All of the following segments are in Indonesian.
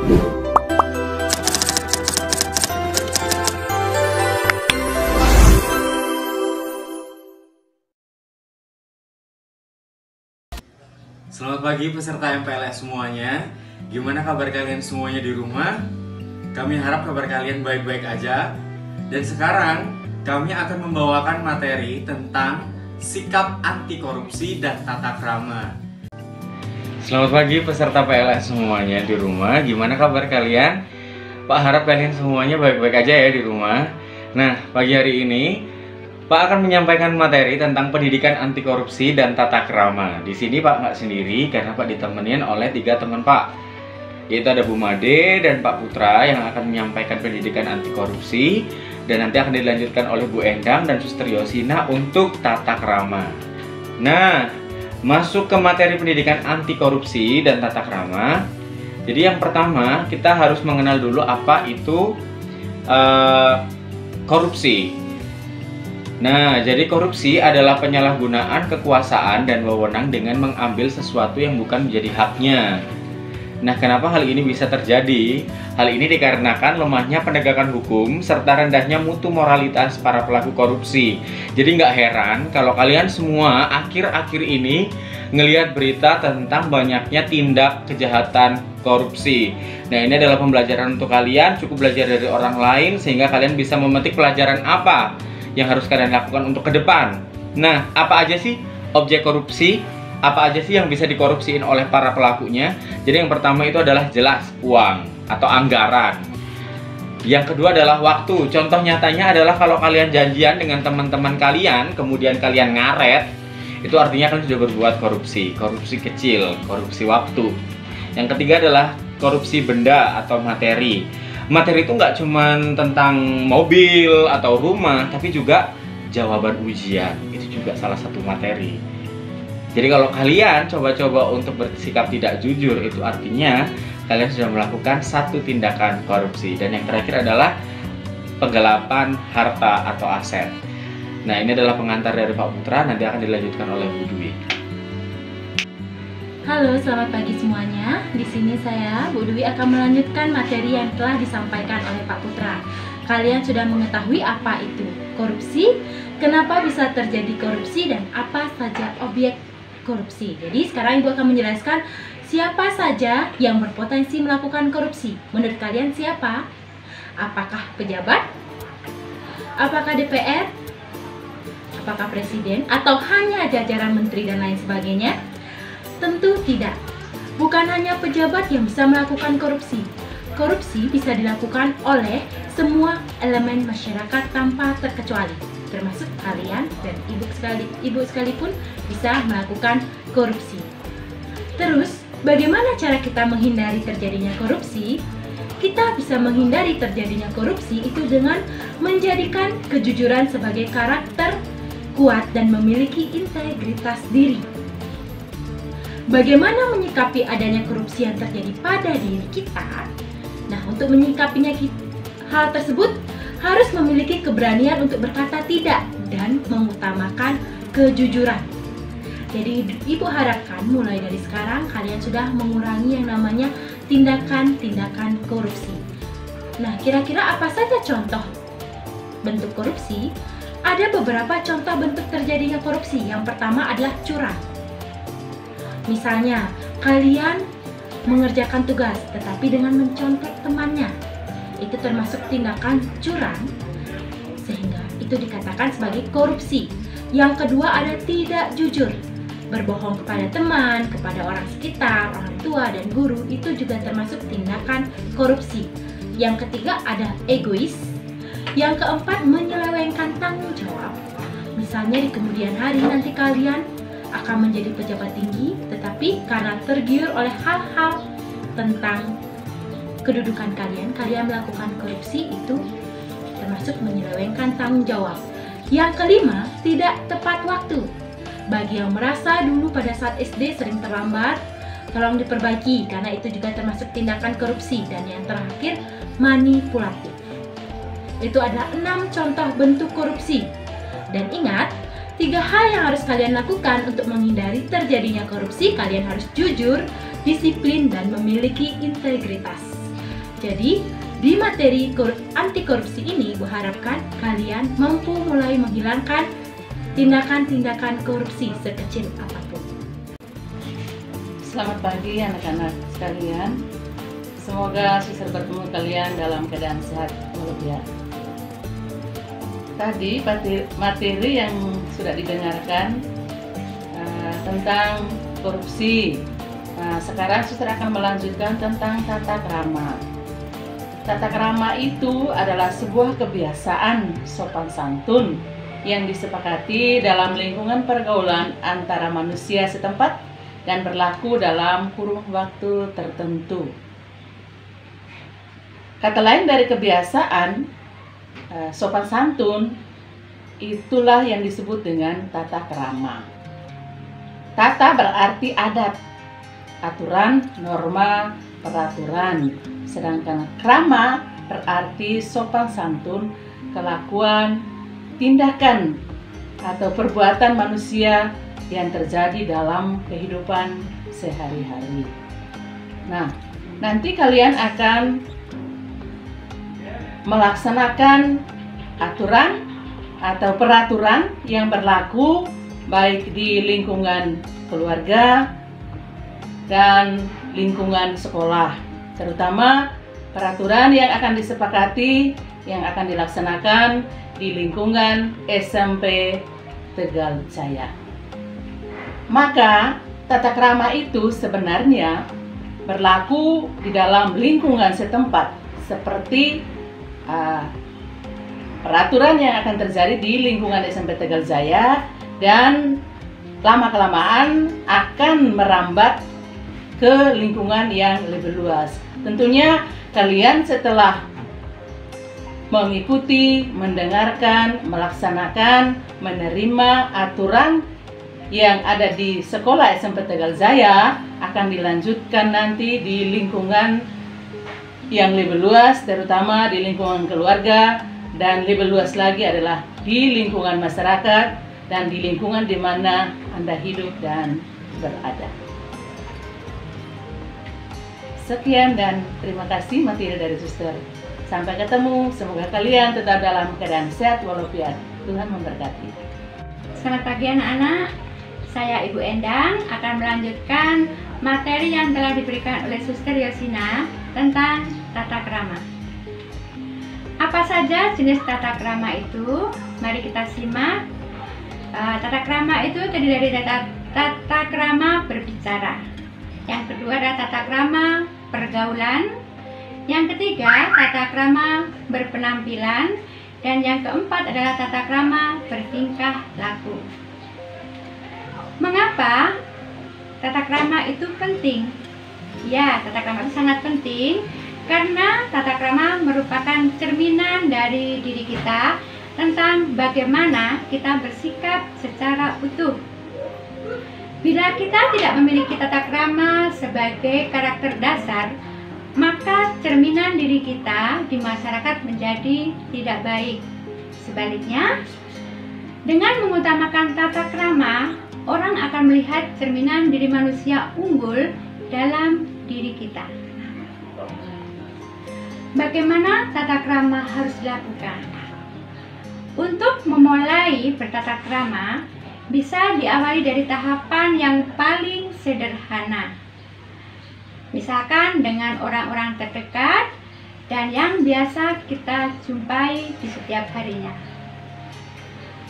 Selamat pagi peserta MPLS semuanya. Gimana kabar kalian semuanya di rumah? Kami harap kabar kalian baik-baik aja. Dan sekarang kami akan membawakan materi tentang sikap anti korupsi dan tata krama. Selamat pagi peserta PLS semuanya di rumah. Gimana kabar kalian? Pak harap kalian semuanya baik-baik aja ya di rumah. Nah, pagi hari ini Pak akan menyampaikan materi tentang pendidikan anti korupsi dan tata krama. Di sini Pak nggak sendiri karena Pak ditemenin oleh 3 teman Pak. Yaitu ada Bu Made dan Pak Putra yang akan menyampaikan pendidikan anti korupsi, dan nanti akan dilanjutkan oleh Bu Endang dan Suster Yosina untuk tata krama. Nah, masuk ke materi pendidikan anti korupsi dan tata krama. Jadi yang pertama kita harus mengenal dulu apa itu korupsi. Nah, jadi korupsi adalah penyalahgunaan kekuasaan dan wewenang dengan mengambil sesuatu yang bukan menjadi haknya. Nah, kenapa hal ini bisa terjadi? Hal ini dikarenakan lemahnya penegakan hukum serta rendahnya mutu moralitas para pelaku korupsi. Jadi nggak heran kalau kalian semua akhir-akhir ini ngelihat berita tentang banyaknya tindak kejahatan korupsi. Nah, ini adalah pembelajaran untuk kalian, cukup belajar dari orang lain sehingga kalian bisa memetik pelajaran apa yang harus kalian lakukan untuk ke depan. Nah, apa aja sih objek korupsi? Apa aja sih yang bisa dikorupsiin oleh para pelakunya? Jadi yang pertama itu adalah jelas uang atau anggaran. Yang kedua adalah waktu. Contoh nyatanya adalah kalau kalian janjian dengan teman-teman kalian, kemudian kalian ngaret, itu artinya kalian sudah berbuat korupsi. Korupsi kecil, korupsi waktu. Yang ketiga adalah korupsi benda atau materi. Materi itu nggak cuma tentang mobil atau rumah, tapi juga jawaban ujian. Itu juga salah satu materi. Jadi kalau kalian coba-coba untuk bersikap tidak jujur, itu artinya kalian sudah melakukan satu tindakan korupsi. Dan yang terakhir adalah penggelapan harta atau aset. Nah, ini adalah pengantar dari Pak Putra, nanti akan dilanjutkan oleh Bu Dwi. Halo, selamat pagi semuanya. Di sini saya, Bu Dwi, akan melanjutkan materi yang telah disampaikan oleh Pak Putra. Kalian sudah mengetahui apa itu korupsi, kenapa bisa terjadi korupsi, dan apa saja objek korupsi. Jadi sekarang Ibu akan menjelaskan siapa saja yang berpotensi melakukan korupsi. Menurut kalian siapa? Apakah pejabat? Apakah DPR? Apakah presiden? Atau hanya jajaran menteri dan lain sebagainya? Tentu tidak. Bukan hanya pejabat yang bisa melakukan korupsi. Korupsi bisa dilakukan oleh semua elemen masyarakat tanpa terkecuali, termasuk kalian dan ibu sekalipun bisa melakukan korupsi. Terus, bagaimana cara kita menghindari terjadinya korupsi? Kita bisa menghindari terjadinya korupsi itu dengan menjadikan kejujuran sebagai karakter kuat dan memiliki integritas diri. Bagaimana menyikapi adanya korupsi yang terjadi pada diri kita? Nah, untuk menyikapinya hal tersebut harus memiliki keberanian untuk berkata tidak dan mengutamakan kejujuran. Jadi Ibu harapkan mulai dari sekarang kalian sudah mengurangi yang namanya tindakan-tindakan korupsi. Nah, kira-kira apa saja contoh bentuk korupsi? Ada beberapa contoh bentuk terjadinya korupsi. Yang pertama adalah curang. Misalnya, kalian mengerjakan tugas tetapi dengan mencontek temannya. Itu termasuk tindakan curang, sehingga itu dikatakan sebagai korupsi. Yang kedua ada tidak jujur. Berbohong kepada teman, kepada orang sekitar, orang tua, dan guru, itu juga termasuk tindakan korupsi. Yang ketiga ada egois. Yang keempat menyelewengkan tanggung jawab. Misalnya di kemudian hari nanti kalian akan menjadi pejabat tinggi, tetapi karena tergiur oleh hal-hal tentang kedudukan kalian melakukan korupsi, itu termasuk menyelewengkan tanggung jawab. Yang kelima, tidak tepat waktu. Bagi yang merasa dulu pada saat SD sering terlambat, tolong diperbaiki karena itu juga termasuk tindakan korupsi. Dan yang terakhir, manipulatif. Itu adalah 6 contoh bentuk korupsi. Dan ingat, 3 hal yang harus kalian lakukan untuk menghindari terjadinya korupsi. Kalian harus jujur, disiplin, dan memiliki integritas. Jadi, di materi anti korupsi ini diharapkan kalian mampu mulai menghilangkan tindakan-tindakan korupsi sekecil apapun. Selamat pagi anak-anak sekalian. Semoga Suster bertemu kalian dalam keadaan sehat walafiat. Tadi materi yang sudah didengarkan tentang korupsi. Nah, sekarang Suster akan melanjutkan tentang tata krama. Tata krama itu adalah sebuah kebiasaan sopan santun yang disepakati dalam lingkungan pergaulan antara manusia setempat dan berlaku dalam kurun waktu tertentu. Kata lain dari kebiasaan sopan santun itulah yang disebut dengan tata krama. Tata berarti adat, aturan, norma, peraturan. Sedangkan krama berarti sopan santun, kelakuan, tindakan atau perbuatan manusia yang terjadi dalam kehidupan sehari-hari. Nah, nanti kalian akan melaksanakan aturan atau peraturan yang berlaku baik di lingkungan keluarga dan lingkungan sekolah, terutama peraturan yang akan disepakati yang akan dilaksanakan di lingkungan SMP Tegal Jaya. Maka tata krama itu sebenarnya berlaku di dalam lingkungan setempat, seperti peraturan yang akan terjadi di lingkungan SMP Tegal Jaya dan lama-kelamaan akan merambat ke lingkungan yang lebih luas. Tentunya kalian setelah mengikuti, mendengarkan, melaksanakan, menerima aturan yang ada di sekolah SMP Tegal Jaya akan dilanjutkan nanti di lingkungan yang lebih luas, terutama di lingkungan keluarga, dan lebih luas lagi adalah di lingkungan masyarakat dan di lingkungan di mana Anda hidup dan berada. Sekian dan terima kasih materi dari Suster. Sampai ketemu, semoga kalian tetap dalam keadaan sehat walafiat. Tuhan memberkati. Selamat pagi anak-anak, saya Ibu Endang akan melanjutkan materi yang telah diberikan oleh Suster Yosina tentang tata krama. Apa saja jenis tata krama itu? Mari kita simak. Tata krama itu terdiri dari tata krama berbicara. Yang kedua adalah tata krama pergaulan. Yang ketiga, tata krama berpenampilan. Dan yang keempat adalah tata krama bertingkah laku. Mengapa tata krama itu penting? Ya, tata krama itu sangat penting karena tata krama merupakan cerminan dari diri kita tentang bagaimana kita bersikap secara utuh. Bila kita tidak memiliki tata krama sebagai karakter dasar, maka cerminan diri kita di masyarakat menjadi tidak baik. Sebaliknya, dengan mengutamakan tata krama, orang akan melihat cerminan diri manusia unggul dalam diri kita. Bagaimana tata krama harus dilakukan? Untuk memulai bertata krama, bisa diawali dari tahapan yang paling sederhana. Misalkan dengan orang-orang terdekat dan yang biasa kita jumpai di setiap harinya.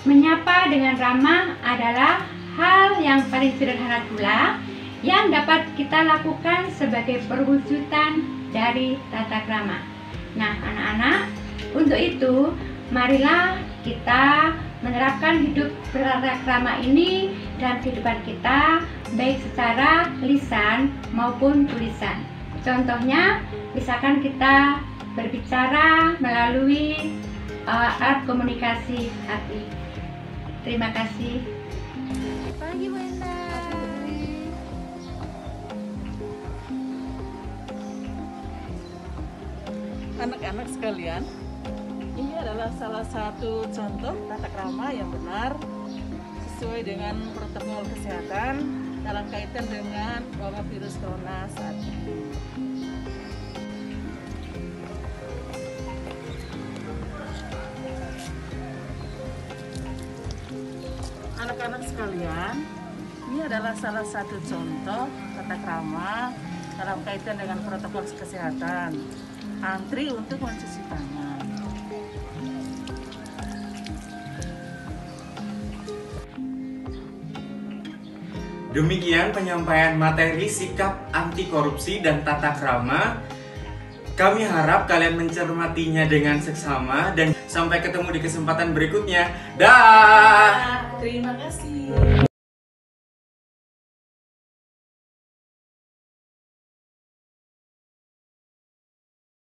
Menyapa dengan ramah adalah hal yang paling sederhana pula yang dapat kita lakukan sebagai perwujudan dari tata krama. Nah, anak-anak, untuk itu marilah kita menerapkan hidup bertata krama ini dalam kehidupan kita, baik secara lisan maupun tulisan. Contohnya, misalkan kita berbicara melalui alat komunikasi hati. Terima kasih. Pagi Bu Endang. Anak-anak sekalian, ini adalah salah satu contoh tata krama yang benar sesuai dengan protokol kesehatan dalam kaitan dengan wabah virus corona saat ini. anak-anak sekalian, ini adalah salah satu contoh tata krama dalam kaitan dengan protokol kesehatan. Antri untuk mencuci tangan. Demikian penyampaian materi sikap anti korupsi dan tata krama. Kami harap kalian mencermatinya dengan seksama dan sampai ketemu di kesempatan berikutnya. Dah. Terima kasih.